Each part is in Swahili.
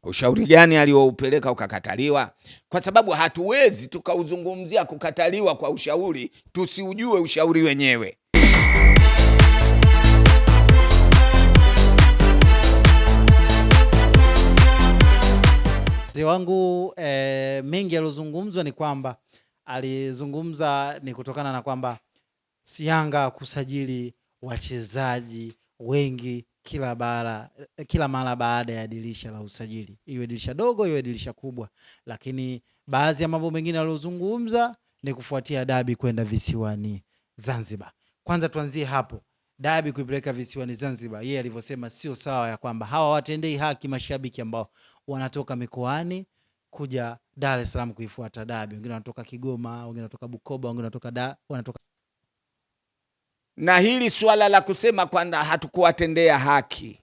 Ushauri gani alioupeleka ukakataliwa? Kwa sababu hatuwezi tukauzungumzia kukataliwa kwa ushauri tusiujue ushauri wenyewe. Mzee wangu mengi aliyozungumzwa ni kwamba alizungumza ni kutokana na kwamba Yanga kusajili wachezaji wengi kila mara baada ya dirisha la usajili, iwe dirisha dogo iwe dirisha kubwa. Lakini baadhi ya mambo mengine aliyozungumza ni kufuatia dabi kwenda visiwani Zanzibar. Kwanza tuanzie hapo, dabi kuipeleka visiwani Zanzibar, yeye alivyosema sio sawa, ya kwamba hawa watendei haki mashabiki ambao wanatoka mikoani kuja Dar es Salaam kuifuata dabi. Wengine wanatoka Kigoma, wengine wanatoka Bukoba, wengine wanatoka na hili swala la kusema kwamba hatukuwatendea haki,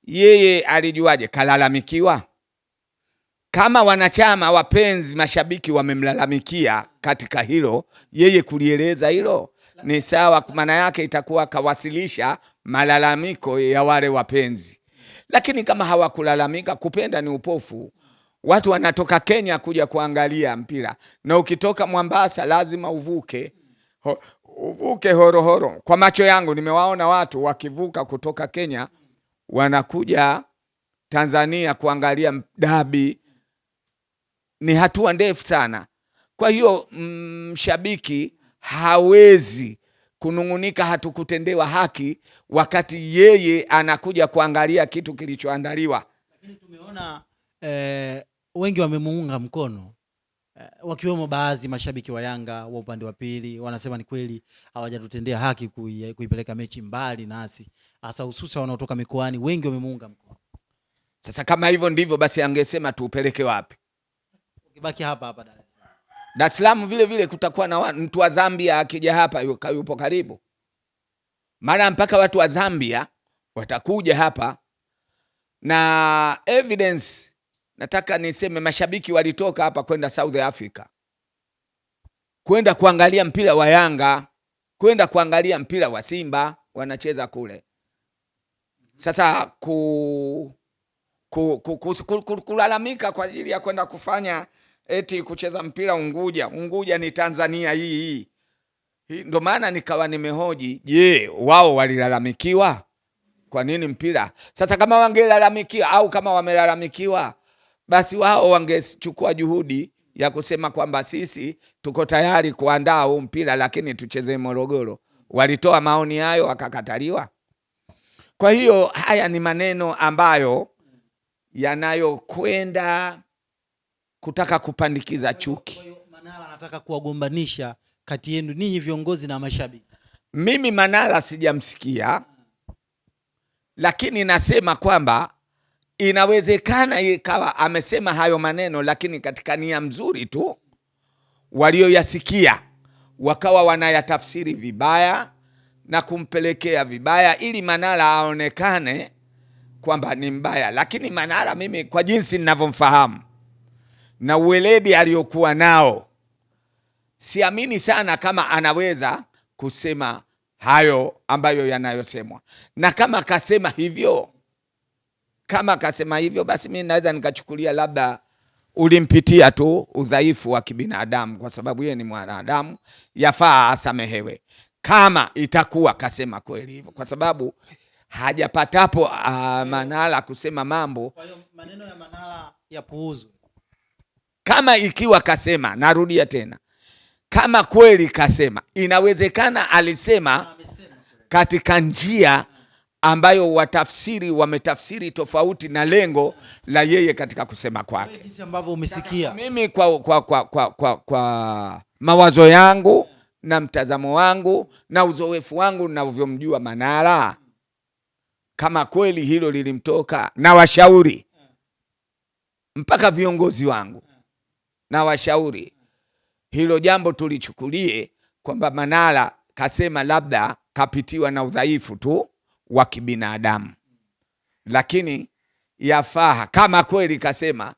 yeye alijuaje? Kalalamikiwa? Kama wanachama, wapenzi, mashabiki wamemlalamikia katika hilo, yeye kulieleza hilo ni sawa. Maana yake itakuwa kawasilisha malalamiko ya wale wapenzi. Lakini kama hawakulalamika, kupenda ni upofu. Watu wanatoka Kenya kuja kuangalia mpira, na ukitoka Mombasa lazima uvuke Horohoro. Kwa macho yangu nimewaona watu wakivuka kutoka Kenya wanakuja Tanzania kuangalia dabi. Ni hatua ndefu sana. Kwa hiyo mshabiki hawezi kunungunika hatukutendewa haki wakati yeye anakuja kuangalia kitu kilichoandaliwa. Lakini tumeona wengi wamemuunga mkono, wakiwemo baadhi mashabiki wa Yanga wa upande wa pili, wanasema ni kweli hawajatutendea haki kuipeleka mechi mbali nasi, hasa hususa wanaotoka mikoani, wengi wamemuunga mkono. Sasa kama hivyo ndivyo, basi angesema tuupeleke wapi? Ukibaki hapa Dar es Salaam. Dar es Salaam vile vile kutakuwa na mtu wa Zambia akija hapa yupo karibu. Maana mpaka watu wa Zambia watakuja hapa na evidence. Nataka niseme mashabiki walitoka hapa kwenda South Africa, kwenda kuangalia mpira wa Yanga, kwenda kuangalia mpira wa Simba wanacheza kule. Sasa kulalamika kwa ajili ya kwenda kufanya eti kucheza mpira Unguja ni Tanzania hii. Ndio maana nikawa nimehoji, je, wao walilalamikiwa? Kwa nini mpira? Sasa kama wangelalamikiwa au kama wamelalamikiwa, basi wao wangechukua juhudi ya kusema kwamba sisi tuko tayari kuandaa huu mpira, lakini tucheze Morogoro. Walitoa maoni hayo wakakataliwa. Kwa hiyo haya ni maneno ambayo yanayokwenda kutaka kupandikiza chuki. Kwa hiyo Manara anataka kuwagombanisha kati yenu ninyi viongozi na mashabiki. Mimi Manara sijamsikia, lakini nasema kwamba inawezekana ikawa amesema hayo maneno, lakini katika nia mzuri tu, walioyasikia wakawa wanayatafsiri vibaya na kumpelekea vibaya ili Manara aonekane kwamba ni mbaya. Lakini Manara, mimi kwa jinsi ninavyomfahamu na uweledi aliyokuwa nao, siamini sana kama anaweza kusema hayo ambayo yanayosemwa. Na kama kasema hivyo, basi mimi naweza nikachukulia labda ulimpitia tu udhaifu wa kibinadamu, kwa sababu yeye ni mwanadamu, yafaa asamehewe kama itakuwa kasema kweli hivyo, kwa sababu hajapatapo Manara kusema mambo. Kwa hiyo maneno ya Manara yapuuzwe. Kama ikiwa kasema, narudia tena, kama kweli kasema, inawezekana alisema katika njia ambayo wametafsiri tofauti na lengo la yeye katika kusema kwake. Jinsi ambavyo umesikia. Mimi kwa mawazo yangu na mtazamo wangu na uzoefu wangu ninavyomjua Manara, kama kweli hilo lilimtoka, na washauri mpaka viongozi wangu na washauri hilo jambo tulichukulie kwamba Manara kasema labda kapitiwa na udhaifu tu wa kibinadamu, lakini yafaa kama kweli kasema,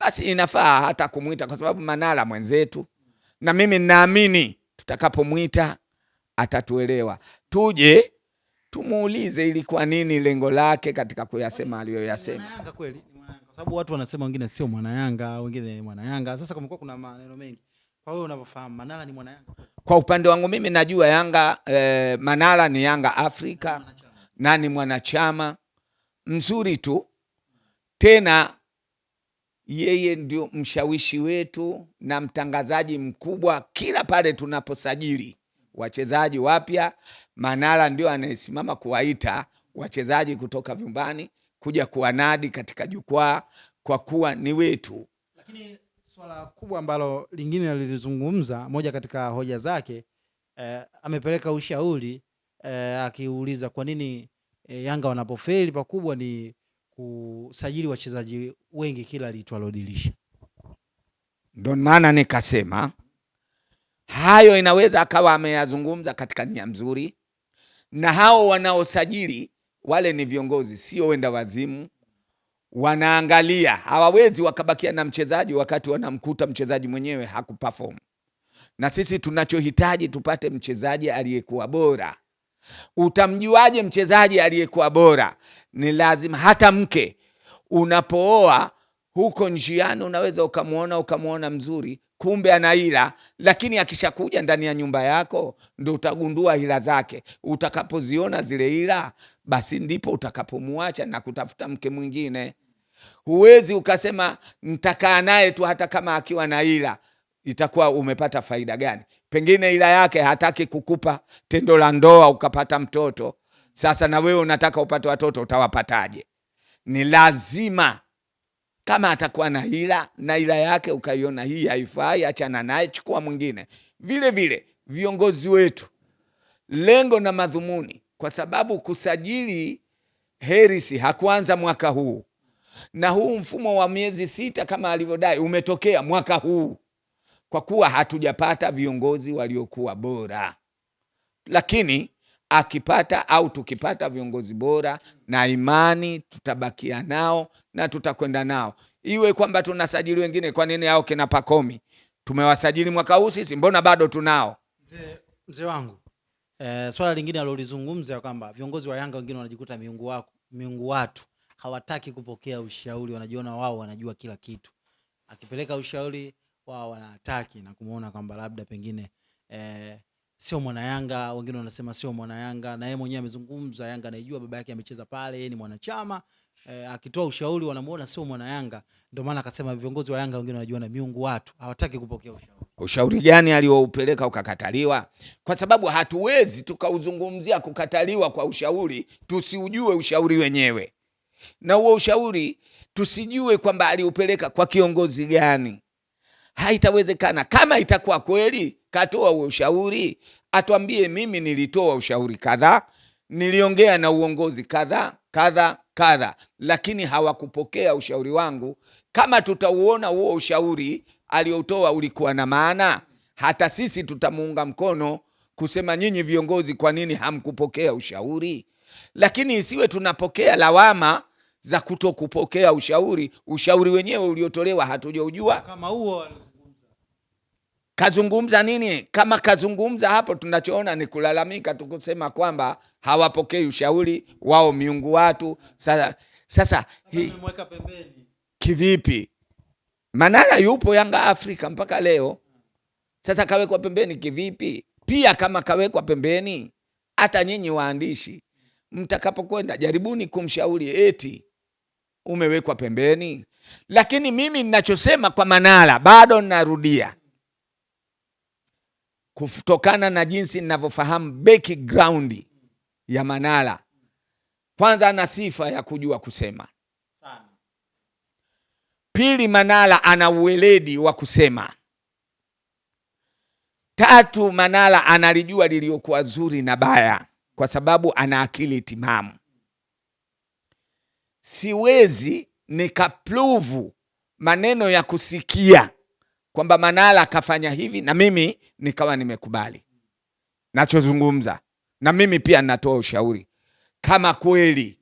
basi inafaa hata kumuita, kwa sababu Manara mwenzetu, na mimi ninaamini tutakapomwita atatuelewa. Tuje tumuulize ilikuwa nini lengo lake katika kuyasema aliyoyasema. Yanga kweli ni mwana Yanga, kwa sababu watu wanasema wengine sio mwana Yanga, wengine ni mwana Yanga. Sasa kumekuwa kuna maneno mengi. Kwa hiyo unavyofahamu Manara ni mwana Yanga? Kwa upande wangu mimi najua Yanga, Manara ni Yanga Afrika na ni mwanachama mzuri tu, tena yeye ndio mshawishi wetu na mtangazaji mkubwa kila pale tunaposajili wachezaji wapya. Manara ndio anayesimama kuwaita wachezaji kutoka vyumbani kuja kuwanadi katika jukwaa, kwa kuwa ni wetu. Lakini swala kubwa ambalo lingine alilizungumza, moja katika hoja zake, amepeleka ushauri akiuliza kwa nini Yanga wanapofeli pakubwa ni kusajili wachezaji wengi kila liitwalo dirisha. Ndio maana nikasema hayo inaweza akawa ameyazungumza katika nia nzuri, na hao wanaosajili wale ni viongozi, sio wenda wazimu. Wanaangalia, hawawezi wakabakia na mchezaji wakati wanamkuta mchezaji mwenyewe hakuperform. Na sisi tunachohitaji tupate mchezaji aliyekuwa bora. Utamjuaje mchezaji aliyekuwa bora? Ni lazima, hata mke unapooa huko njiani unaweza ukamuona mzuri, kumbe ana hila, lakini akishakuja ndani ya nyumba yako ndio utagundua hila zake. Utakapoziona zile hila, basi ndipo utakapomuacha na kutafuta mke mwingine. Huwezi ukasema nitakaa naye tu hata kama akiwa na hila. Itakuwa umepata faida gani? Pengine ila yake hataki kukupa tendo la ndoa ukapata mtoto. Sasa na wewe unataka upate watoto, utawapataje? Ni lazima, kama atakuwa na ila na ila yake ukaiona hii haifai, achana naye, chukua mwingine. Vile vile viongozi wetu, lengo na madhumuni, kwa sababu kusajili Hersi hakuanza mwaka huu, na huu mfumo wa miezi 6 kama alivyodai umetokea mwaka huu, kwa kuwa hatujapata viongozi waliokuwa bora. Lakini akipata au tukipata viongozi bora, na imani tutabakia nao na tutakwenda nao. Iwe kwamba tunasajili wengine, kwa nini hao kina Pakomi tumewasajili mwaka huu sisi, mbona bado tunao? Mzee wangu, swala lingine alilozungumza kwamba viongozi wa Yanga wengine wanajikuta miungu watu, hawataki kupokea ushauri, wanajiona wao wanajua kila kitu. Akipeleka ushauri wao wanataki na kumuona kwamba labda pengine sio mwana Yanga. Wengine wanasema sio mwana Yanga, na yeye mwenyewe amezungumza Yanga anaijua, baba yake amecheza pale, yeye ni mwanachama. Akitoa ushauri wanamuona sio mwana Yanga. Ndio maana akasema viongozi wa Yanga wengine wanajiona miungu watu, hawataki kupokea ushauri. Ushauri gani alioupeleka ukakataliwa? Kwa sababu hatuwezi tukauzungumzia kukataliwa kwa ushauri tusiujue ushauri wenyewe, na huo ushauri tusijue kwamba aliupeleka kwa kiongozi gani. Haitawezekana. Kama itakuwa kweli katoa ushauri, atuambie, mimi nilitoa ushauri kadhaa, niliongea na uongozi kadha, lakini hawakupokea ushauri wangu. Kama tutauona huo ushauri aliotoa ulikuwa na maana, hata sisi tutamuunga mkono kusema, nyinyi viongozi, kwa nini hamkupokea ushauri? Lakini isiwe tunapokea lawama za kutokupokea ushauri. Ushauri wenyewe uliotolewa hatujaujua. Kama huo kazungumza nini? Kama kazungumza hapo, tunachoona ni kulalamika, tukusema kwamba hawapokei ushauri wao, miungu watu. Sasa mweka pembeni kivipi? Manara yupo Yanga Afrika mpaka leo. Sasa kawekwa pembeni kivipi? Pia kama kawekwa pembeni, hata nyinyi waandishi mtakapokwenda jaribuni kumshauri eti umewekwa pembeni. Lakini mimi ninachosema kwa Manara, bado narudia, kutokana na jinsi ninavyofahamu background ya Manara. Kwanza, ana sifa ya kujua kusema. Pili, Manara ana uweledi wa kusema. Tatu, Manara analijua liliokuwa zuri na baya, kwa sababu ana akili timamu. Siwezi nikapluvu maneno ya kusikia kwamba Manara akafanya hivi na mimi nikawa nimekubali nachozungumza, na mimi pia natoa ushauri. Kama kweli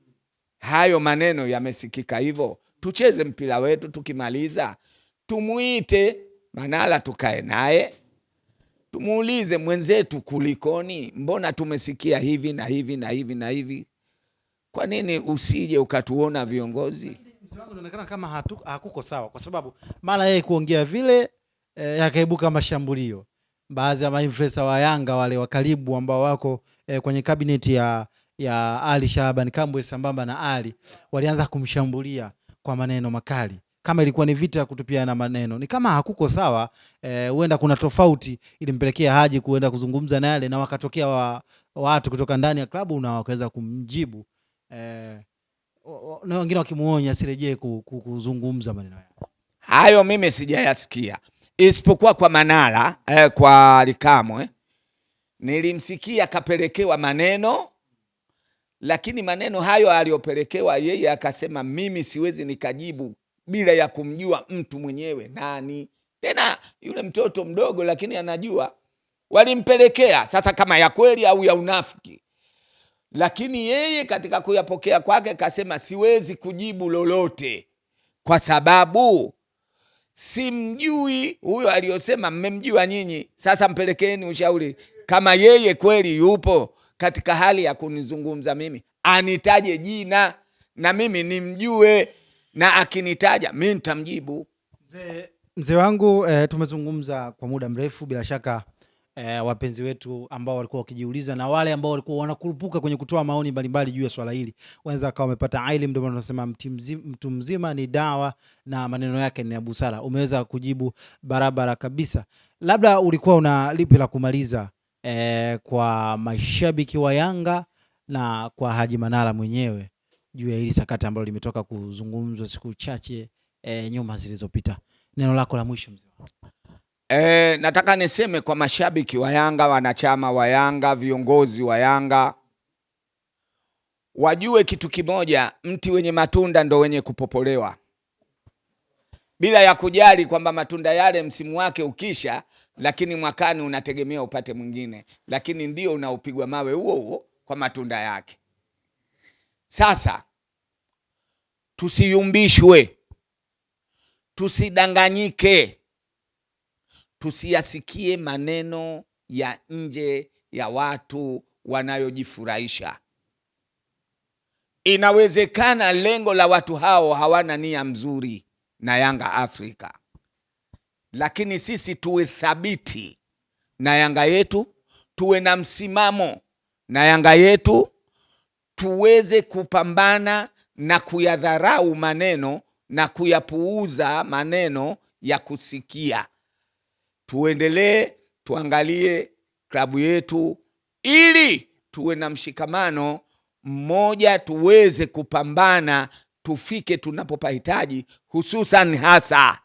hayo maneno yamesikika hivyo, tucheze mpira wetu, tukimaliza tumuite Manara, tukae naye tumuulize mwenzetu, kulikoni? Mbona tumesikia hivi na hivi na hivi na hivi? Kwa nini usije ukatuona viongozi? Inaonekana kama hakuko sawa, kwa sababu mara yeye kuongea vile yakaibuka mashambulio. Baadhi ya influencer wa Yanga wale wa karibu ambao wako kwenye cabinet ya Ali Shaban Kambwe sambamba na Ali walianza kumshambulia kwa maneno makali. Kama ilikuwa ni vita kutupiana maneno, ni kama hakuko sawa. Huenda kuna tofauti ilimpelekea Haji kuenda kuzungumza na yale, na wakatokea watu kutoka ndani ya klabu na wakaweza kumjibu, na wengine wakimuonya asirejee kuzungumza maneno hayo. Mimi sijayasikia isipokuwa kwa Manara, kwa Alikamwe nilimsikia kapelekewa maneno, lakini maneno hayo aliyopelekewa yeye akasema mimi siwezi nikajibu bila ya kumjua mtu mwenyewe nani. Tena yule mtoto mdogo, lakini anajua walimpelekea. Sasa kama ya kweli au ya unafiki, lakini yeye katika kuyapokea kwake kasema siwezi kujibu lolote kwa sababu simjui huyo aliyosema. Mmemjua nyinyi, sasa mpelekeeni ushauri. Kama yeye kweli yupo katika hali ya kunizungumza mimi, anitaje jina na mimi nimjue, na akinitaja mimi nitamjibu. Mzee wangu, tumezungumza kwa muda mrefu. Bila shaka wapenzi wetu ambao walikuwa wakijiuliza na wale ambao walikuwa wanakurupuka kwenye kutoa maoni mbalimbali juu ya swala hili, wanaweza kama wamepata elimu. Ndio maana tunasema mtu mzima ni dawa na maneno yake ni ya busara. Umeweza kujibu barabara kabisa. Labda ulikuwa una lipi la kumaliza kwa mashabiki wa Yanga na kwa Haji Manara mwenyewe juu ya hili sakata ambalo limetoka kuzungumzwa siku chache nyuma zilizopita? Neno lako la mwisho mzee. Nataka niseme kwa mashabiki wa Yanga, wanachama wa Yanga, viongozi wa Yanga wajue kitu kimoja: mti wenye matunda ndo wenye kupopolewa, bila ya kujali kwamba matunda yale msimu wake ukisha, lakini mwakani unategemea upate mwingine, lakini ndio unaupigwa mawe huo huo kwa matunda yake. Sasa tusiyumbishwe, tusidanganyike, tusiyasikie maneno ya nje ya watu wanayojifurahisha. Inawezekana lengo la watu hao hawana nia mzuri na Yanga Afrika, lakini sisi tuwe thabiti na Yanga yetu, tuwe na msimamo na Yanga yetu, tuweze kupambana na kuyadharau maneno na kuyapuuza maneno ya kusikia. Tuendelee, tuangalie klabu yetu ili tuwe na mshikamano mmoja, tuweze kupambana, tufike tunapopahitaji, hususan hasa